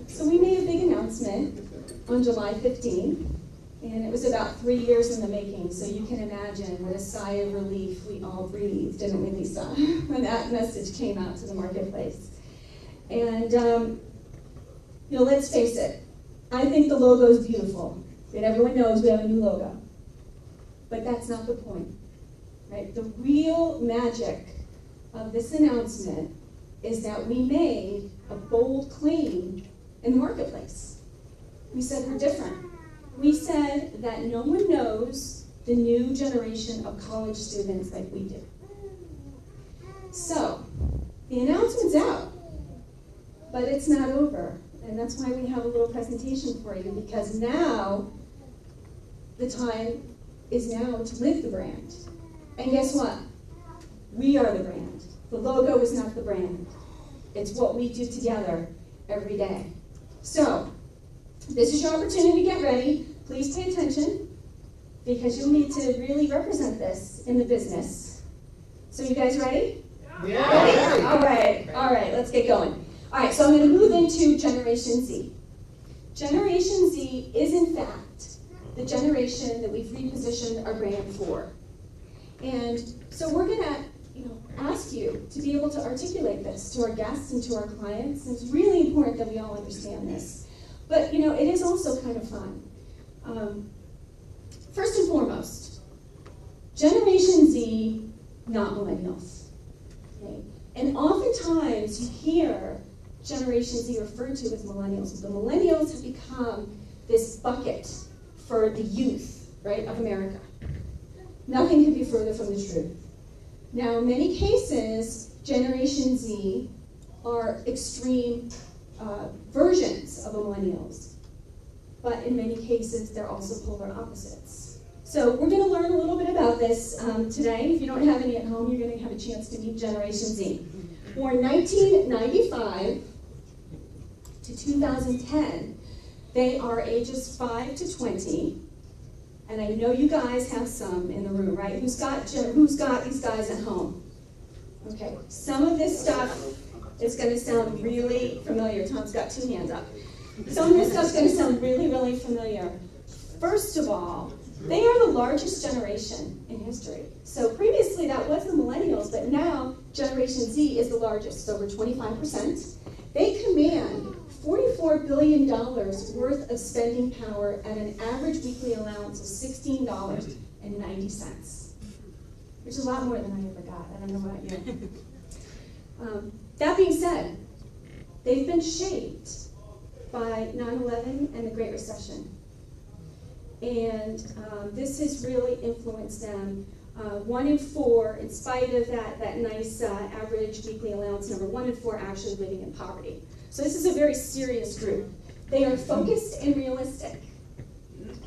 So we made a big announcement on July 15th, and it was about 3 years in the making, so you can imagine what a sigh of relief we all breathed, didn't we, Lisa, when that message came out to the marketplace. And, you know, let's face it, I think the logo is beautiful, and everyone knows we have a new logo. But that's not the point, right? The real magic of this announcement is that we made a bold claim in the marketplace. We said we're different. We said that no one knows the new generation of college students like we do. So, the announcement's out, but it's not over. And that's why we have a little presentation for you, because now, the time is now to live the brand. And guess what? We are the brand. The logo is not the brand. It's what we do together every day. So, this is your opportunity to get ready. Please pay attention, because you'll need to really represent this in the business. So you guys ready? Yeah. Ready? All right, let's get going. All right, so I'm going to move into Generation Z. Generation Z is, in fact, the generation that we've repositioned our brand for. And so we're going to ask you to be able to articulate this to our guests and to our clients. And it's really important that we all understand this. But, it is also kind of fun. First and foremost, Generation Z, not millennials. Okay? And oftentimes you hear Generation Z referred to as millennials. The millennials have become this bucket for the youth, right, of America. Nothing could be further from the truth. Now, in many cases, Generation Z are extreme versions of the millennials. But in many cases, they're also polar opposites. So we're going to learn a little bit about this today. If you don't have any at home, you're going to have a chance to meet Generation Z. Born 1995 to 2010, they are ages 5 to 20. And I know you guys have some in the room, right? Who's got these guys at home? Okay, some of this stuff is going to sound really familiar. Tom's got 2 hands up. Some of this stuff's going to sound really, really familiar. First of all, they are the largest generation in history. So previously that was the millennials, but now Generation Z is the largest, over 25%. They command $44 billion worth of spending power at an average weekly allowance of $16.90, which is a lot more than I ever got. I don't know about you. That being said, they've been shaped by 9/11 and the Great Recession. And this has really influenced them. 1 in 4, in spite of that nice average weekly allowance number, 1 in 4 actually living in poverty. So this is a very serious group. They are focused and realistic.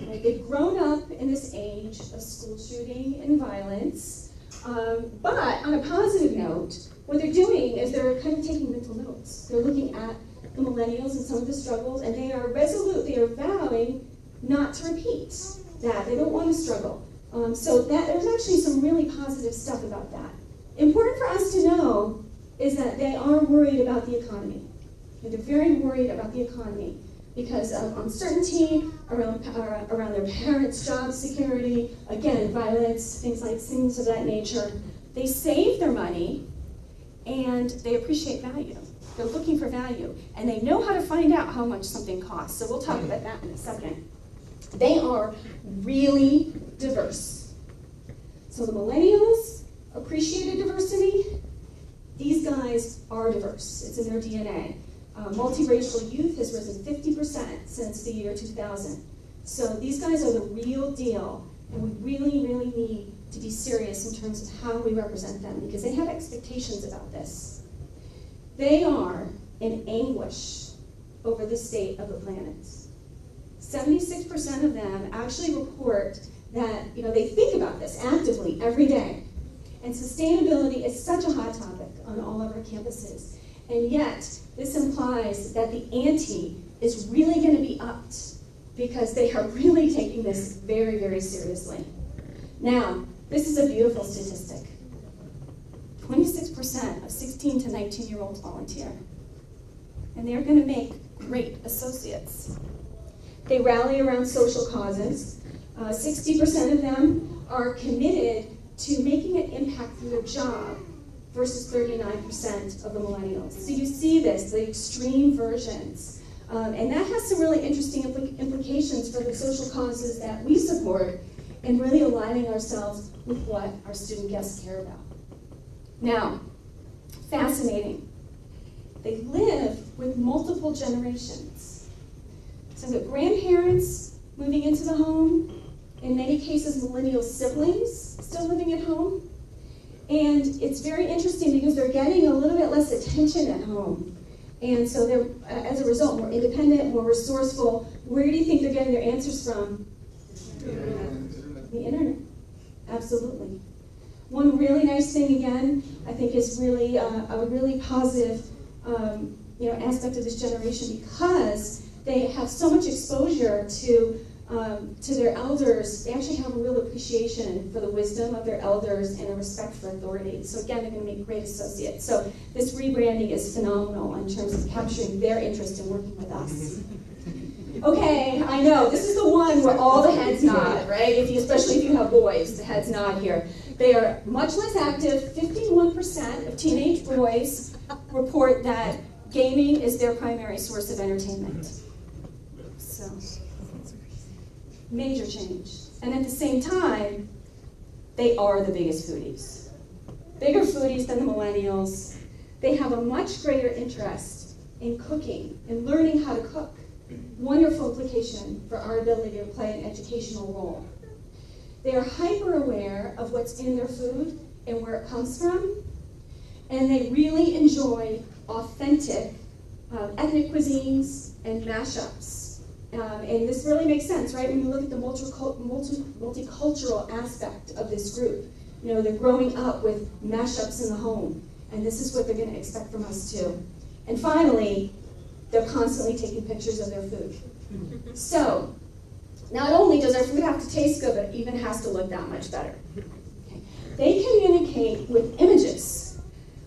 Right? They've grown up in this age of school shooting and violence. But on a positive note, what they're doing is they're kind of taking mental notes. They're looking at the millennials and some of the struggles, and they are resolute. They are vowing not to repeat that. They don't want to struggle. So there's actually some really positive stuff about that. Important for us to know is that they are worried about the economy. And they're very worried about the economy because of uncertainty around their parents' job security, again, violence, things of that nature. They save their money and they appreciate value. They're looking for value, and they know how to find out how much something costs. So we'll talk about that in a second. They are really diverse. So the millennials appreciated diversity. These guys are diverse. It's in their DNA. Multiracial youth has risen 50% since the year 2000. So these guys are the real deal, and we really, really need to be serious in terms of how we represent them, because they have expectations about this. They are in anguish over the state of the planet. 76% of them actually report that they think about this actively every day. And sustainability is such a hot topic on all of our campuses. And yet, this implies that the ante is really going to be upped because they are really taking this very, very seriously. Now, this is a beautiful statistic. 26% of 16 to 19-year-olds volunteer. And they're going to make great associates. They rally around social causes. 60% of them are committed to making an impact through their job versus 39% of the millennials. So you see this, the extreme versions. And that has some really interesting implications for the social causes that we support and really aligning ourselves with what our student guests care about. Now, fascinating. They live with multiple generations. So the grandparents moving into the home, in many cases millennial siblings still living at home. And it's very interesting because they're getting a little bit less attention at home. And so they're, as a result, more independent, more resourceful. Where do you think they're getting their answers from? The internet. Absolutely. One really nice thing, again, I think is really a really positive aspect of this generation, because they have so much exposure to their elders. They actually have a real appreciation for the wisdom of their elders and a respect for authority. So again, they're going to make great associates. So this rebranding is phenomenal in terms of capturing their interest in working with us. Okay, I know, this is the one where all the heads nod, right? Especially if you have boys, the heads nod here. They are much less active. 51% of teenage boys report that gaming is their primary source of entertainment. So, major change. And at the same time, they are the biggest foodies. Bigger foodies than the millennials. They have a much greater interest in cooking and learning how to cook. Wonderful implication for our ability to play an educational role. They are hyper aware of what's in their food and where it comes from, and they really enjoy authentic ethnic cuisines and mashups. And this really makes sense, right? When you look at the multicultural aspect of this group. You know, they're growing up with mashups in the home, and this is what they're going to expect from us too. And finally, they're constantly taking pictures of their food. So, not only does our food have to taste good, but it even has to look that much better. Okay. They communicate with images,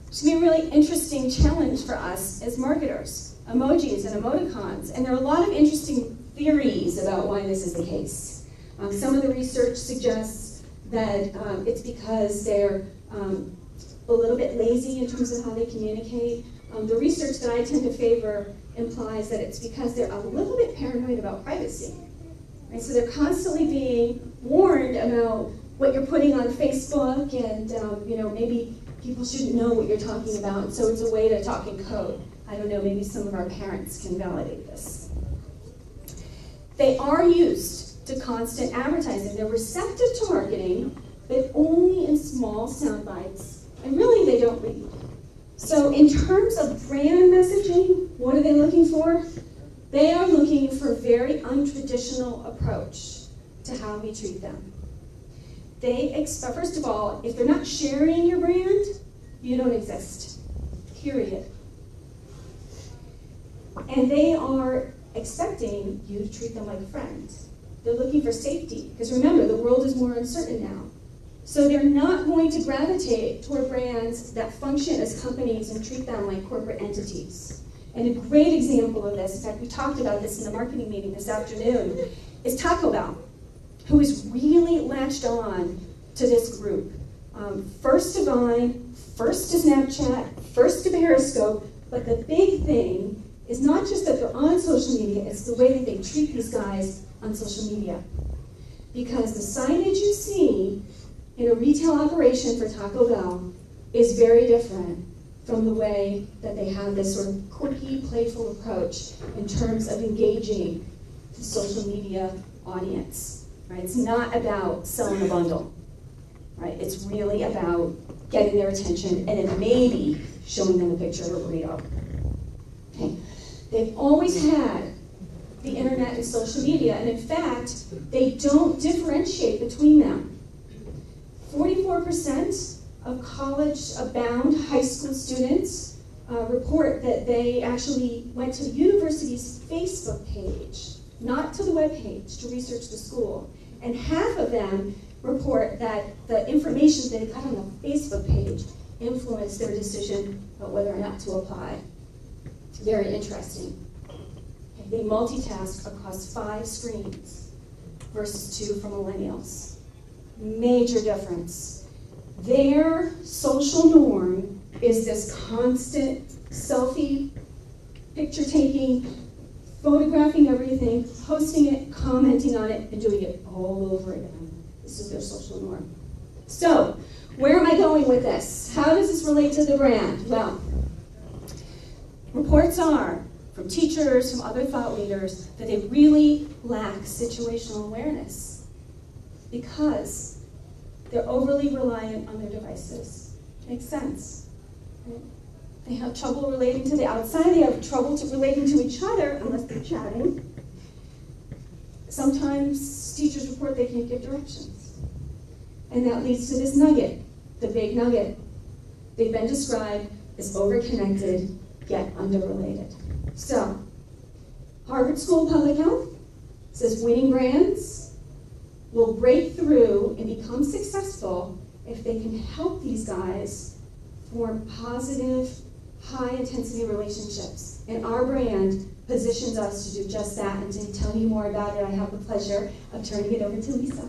which can be a really interesting challenge for us as marketers. Emojis and emoticons, and there are a lot of interesting theories about why this is the case. Some of the research suggests that it's because they're a little bit lazy in terms of how they communicate. The research that I tend to favor implies that it's because they're a little bit paranoid about privacy. Right? So they're constantly being warned about what you're putting on Facebook, and maybe people shouldn't know what you're talking about, so it's a way to talk in code. I don't know, maybe some of our parents can validate this. They are used to constant advertising. They're receptive to marketing, but only in small sound bites, and really they don't read. So in terms of brand messaging, what are they looking for? They are looking for a very untraditional approach to how we treat them. They expect, first of all, if they're not sharing your brand, you don't exist, period. And they are expecting you to treat them like a friend. They're looking for safety, because remember, the world is more uncertain now. So they're not going to gravitate toward brands that function as companies and treat them like corporate entities. And a great example of this, in fact, we talked about this in the marketing meeting this afternoon, is Taco Bell, who is really latched on to this group. First to Vine, first to Snapchat, first to Periscope, but the big thing is not just that they're on social media, it's the way that they treat these guys on social media. Because the signage you see in a retail operation for Taco Bell is very different from the way that they have this sort of quirky, playful approach in terms of engaging the social media audience. Right? It's not about selling a bundle. Right? It's really about getting their attention and then maybe showing them a picture of a burrito. Okay. They've always had the internet and social media, and in fact, they don't differentiate between them. 44% of college-bound high school students report that they actually went to the university's Facebook page, not to the web page, to research the school. And half of them report that the information they got on the Facebook page influenced their decision about whether or not to apply. Very interesting. they multitask across 5 screens versus 2 for millennials. Major difference. Their social norm is this constant selfie, picture taking, photographing everything, posting it, commenting on it, and doing it all over again. This is their social norm. So, where am I going with this? How does this relate to the brand? Well, reports are, from teachers, from other thought leaders, that they really lack situational awareness because they're overly reliant on their devices. Makes sense. Right? They have trouble relating to the outside. They have trouble relating to each other unless they're chatting. Sometimes teachers report they can't give directions. And that leads to this nugget, the big nugget. They've been described as overconnected, yet underrelated. So, Harvard School of Public Health says winning brands will break through and become successful if they can help these guys form positive, high-intensity relationships. And our brand positions us to do just that. And to tell you more about it, I have the pleasure of turning it over to Lisa.